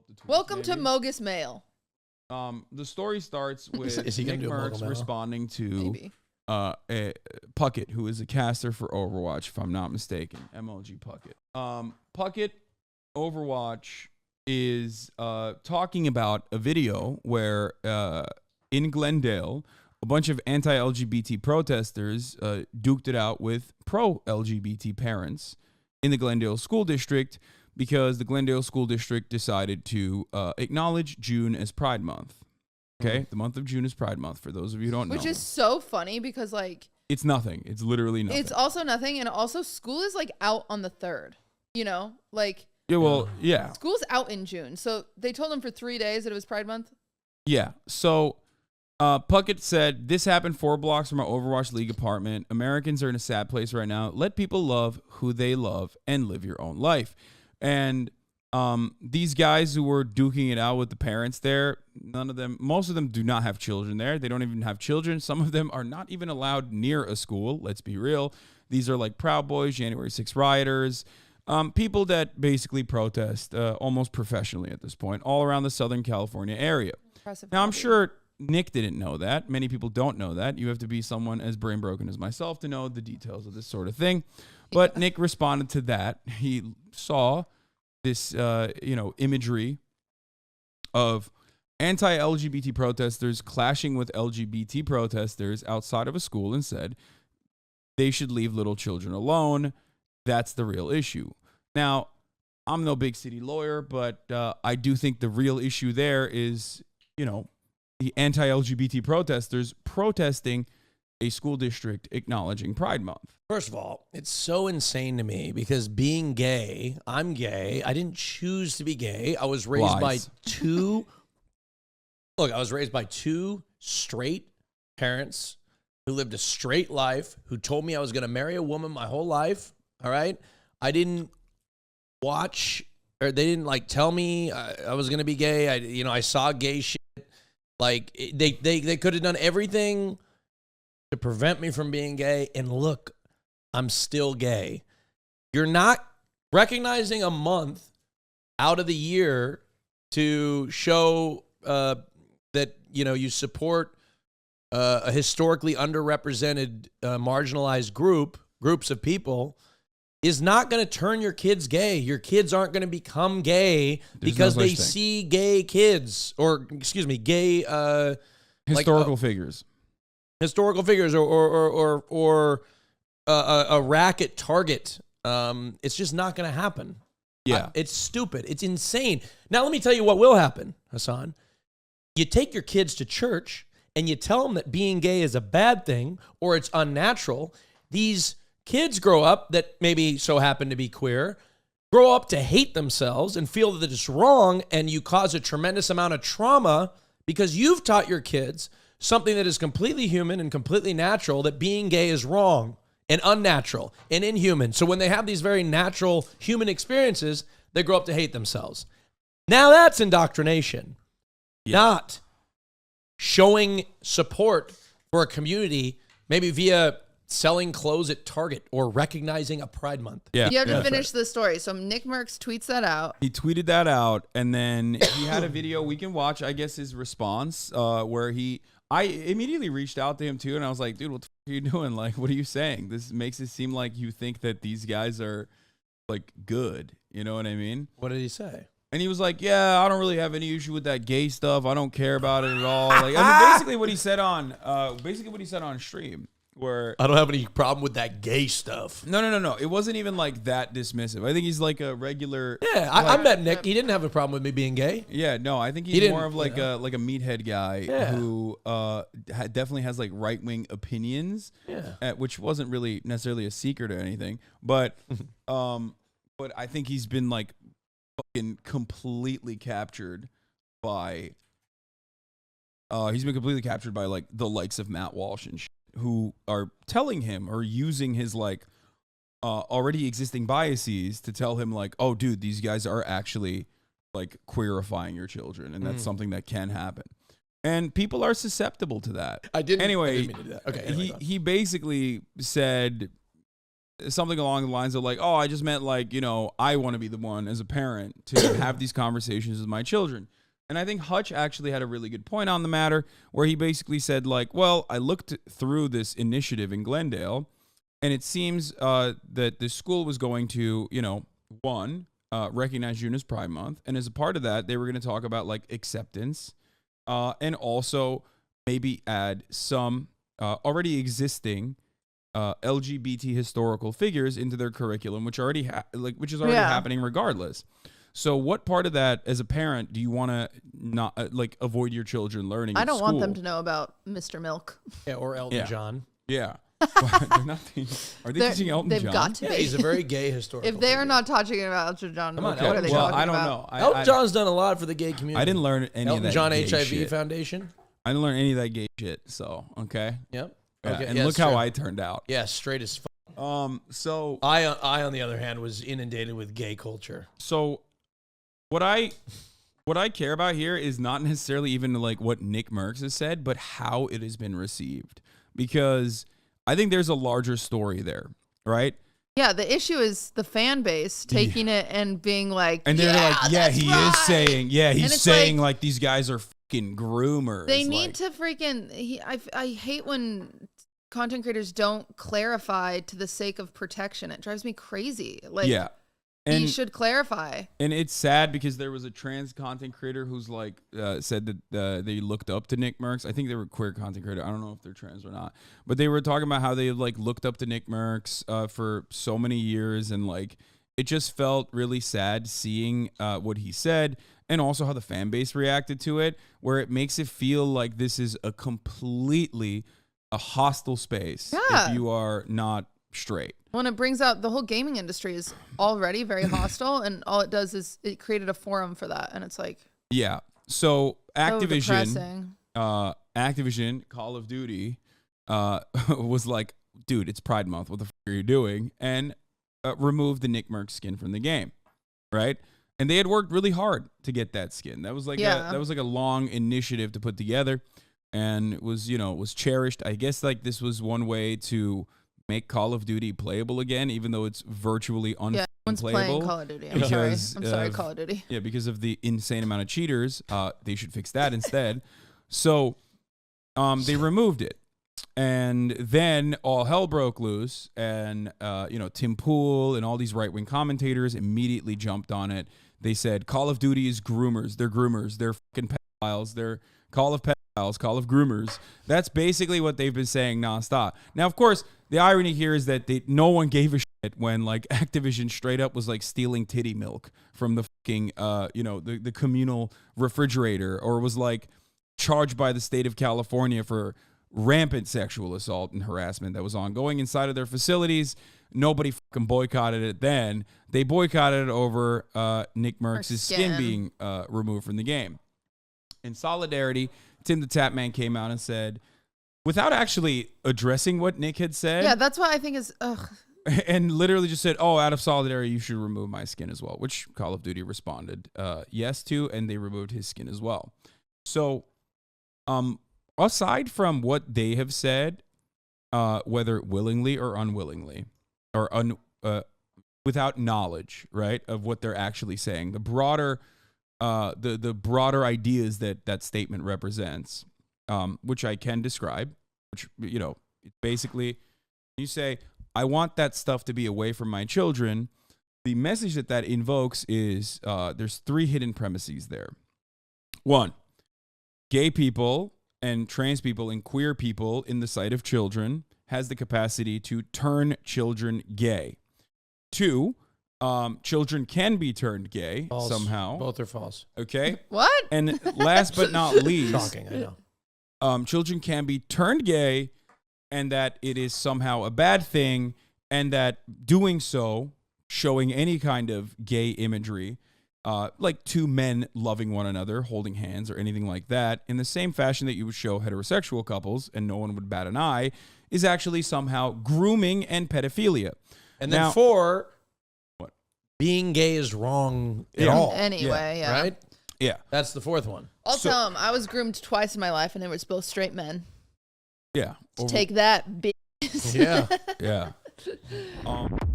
the tweets. Welcome to Mogus Mail. The story starts with Nickmercs responding to Puckett, who is a caster for Overwatch, if I'm not mistaken. MLG Puckett. Puckett, Overwatch, is talking about a video where in Glendale, a bunch of anti-LGBT protesters duked it out with pro-LGBT parents in the Glendale School District because the Glendale School District decided to acknowledge June as Pride Month. Okay? The month of June is Pride Month, for those of you who don't know. Which is so funny because, like... It's nothing. It's literally nothing. It's also nothing, and also school is, like, out on the 3rd. You know? Like... Yeah, well, yeah. School's out in June, so they told them for 3 days that it was Pride Month? Yeah, so... Puckett said, this happened 4 blocks from our Overwatch League apartment. Americans are in a sad place right now. Let people love who they love and live your own life. And these guys who were duking it out with the parents there, most of them do not have children there. They don't even have children. Some of them are not even allowed near a school. Let's be real. These are like Proud Boys, January 6 rioters, people that basically protest almost professionally at this point, all around the Southern California area. Now, I'm sure Nick didn't know that. Many people don't know that. You have to be someone as brain broken as myself to know the details of this sort of thing. But Nick responded to that. He saw this, imagery of anti-LGBT protesters clashing with LGBT protesters outside of a school and said they should leave little children alone. That's the real issue. Now, I'm no big city lawyer, but I do think the real issue there is, the anti-LGBT protesters protesting a school district acknowledging Pride Month. First of all, it's so insane to me because being gay, I'm gay. I didn't choose to be gay. I was raised by two straight parents who lived a straight life, who told me I was going to marry a woman my whole life. All right. I didn't watch, or they didn't tell me I was going to be gay. I saw gay shit. Like they could have done everything to prevent me from being gay. And look, I'm still gay. You're not recognizing a month out of the year to show that, you support a historically underrepresented, marginalized groups of people is not going to turn your kids gay. Your kids aren't going to become gay because they see gay kids gay historical figures. Historical figures or a racket target. It's just not going to happen. Yeah. It's stupid. It's insane. Now, let me tell you what will happen, Hasan. You take your kids to church and you tell them that being gay is a bad thing or it's unnatural. These kids grow up that maybe so happen to be queer, grow up to hate themselves and feel that it's wrong, and you cause a tremendous amount of trauma because you've taught your kids something that is completely human and completely natural, that being gay is wrong and unnatural and inhuman. So when they have these very natural human experiences, they grow up to hate themselves. Now that's indoctrination, not showing support for a community, maybe via selling clothes at Target or recognizing a Pride Month. Yeah. You have to finish the story. So Nickmercs tweets that out. He tweeted that out, and then he had a video we can watch, I guess, his response, where I immediately reached out to him too, and I was like, dude, what the fuck are you doing? Like, what are you saying? This makes it seem like you think that these guys are, good. You know what I mean? What did he say? And he was like, yeah, I don't really have any issue with that gay stuff. I don't care about it at all. Basically what he said on stream. Where I don't have any problem with that gay stuff. No. It wasn't even that dismissive. I think he's like a regular. Yeah, I met Nick. He didn't have a problem with me being gay. Yeah, no, I think he's more of a meathead guy who definitely has right wing opinions. Yeah, which wasn't really necessarily a secret or anything, but I think he's been fucking completely captured by. He's been completely captured by the likes of Matt Walsh and shit, who are telling him or using his already existing biases to tell him oh, dude, these guys are actually queerifying your children, and that's something that can happen. And people are susceptible to that. I didn't mean to do that. Okay. He basically said something along the lines of like, oh, I just meant like, I want to be the one as a parent to have these conversations with my children. And I think Hutch actually had a really good point on the matter where he basically said like, well, I looked through this initiative in Glendale and it seems that the school was going to, one, recognize June as Pride Month. And as a part of that, they were going to talk about like acceptance and also maybe add some already existing LGBT historical figures into their curriculum, which is already happening regardless. So what part of that as a parent do you want to not avoid your children learning? I don't want them to know about Mr. Milk. Yeah, or Elton John. Yeah. Are they teaching Elton John? They've got to be. Yeah, he's a very gay historical If they are figure. not talking about Elton John, Come on, what are they well, talking I don't about? know. Elton John's done a lot for the gay community. I didn't learn any Elton of that John gay HIV shit. Foundation. I didn't learn any of that gay shit. So, okay. Yep. Yeah, Okay. and yeah, look how I turned out. Yeah, straight as fuck. So I, on the other hand, was inundated with gay culture. So what I care about here is not necessarily even like what Nickmercs has said, but how it has been received. Because I think there's a larger story there, right? Yeah, the issue is the fan base taking it and being like, and they're like, yeah, he is saying, he's saying like these guys are fucking groomers. They need to freaking. I hate when content creators don't clarify to the sake of protection. It drives me crazy. Like, yeah. And, you should clarify. And it's sad because there was a trans content creator who's like said that they looked up to Nickmercs. I think they were queer content creator. I don't know if they're trans or not, but they were talking about how they like looked up to Nickmercs for so many years, and like it just felt really sad seeing what he said, and also how the fan base reacted to it, where it makes it feel like this is a completely a hostile space if you are not straight. When it brings out the whole gaming industry is already very hostile, and all it does is it created a forum for that, and it's like, yeah. So Activision, depressing. Activision, Call of Duty, was like, dude, it's Pride Month. What the fuck are you doing? And removed the Nickmercs skin from the game, right? And they had worked really hard to get that skin. That was like a long initiative to put together, and it was was cherished. I guess like this was one way to make Call of Duty playable again, even though it's virtually unplayable. Playing Call of Duty. I'm sorry, Call of Duty. Yeah, because of the insane amount of cheaters, they should fix that instead. So, they removed it, and then all hell broke loose, and Tim Pool and all these right-wing commentators immediately jumped on it. They said Call of Duty is groomers. They're groomers. They're fucking pedophiles. They're Call of pedophiles. Call of groomers. That's basically what they've been saying nonstop. Now, of course, the irony here is that no one gave a shit when like Activision straight up was like stealing titty milk from the fucking the communal refrigerator, or was like charged by the state of California for rampant sexual assault and harassment that was ongoing inside of their facilities. Nobody fucking boycotted it then. They boycotted it over Nickmercs' skin being removed from the game. In solidarity, Tim the Tap Man came out and said, without actually addressing what Nick had said. Yeah, that's what I think is, and literally just said, oh, out of solidarity, you should remove my skin as well, which Call of Duty responded yes to, and they removed his skin as well. So, aside from what they have said, whether willingly or unwillingly, or without knowledge, right, of what they're actually saying, the broader ideas that statement represents, which I can describe, which, basically you say, I want that stuff to be away from my children. The message that invokes is there's three hidden premises there. One, gay people and trans people and queer people in the sight of children has the capacity to turn children gay. Two, children can be turned gay somehow. Both are false. Okay. What? And last but not least, Shocking, I know. Children can be turned gay, and that it is somehow a bad thing, and that doing so, showing any kind of gay imagery, like two men loving one another, holding hands, or anything like that, in the same fashion that you would show heterosexual couples, and no one would bat an eye, is actually somehow grooming and pedophilia. And then four, what? Being gay is wrong at all. Anyway, yeah. Right? Yeah. That's the fourth one. I'll tell him I was groomed twice in my life, and it was both straight men. Yeah. Take that, bitch. Yeah. Yeah. Um.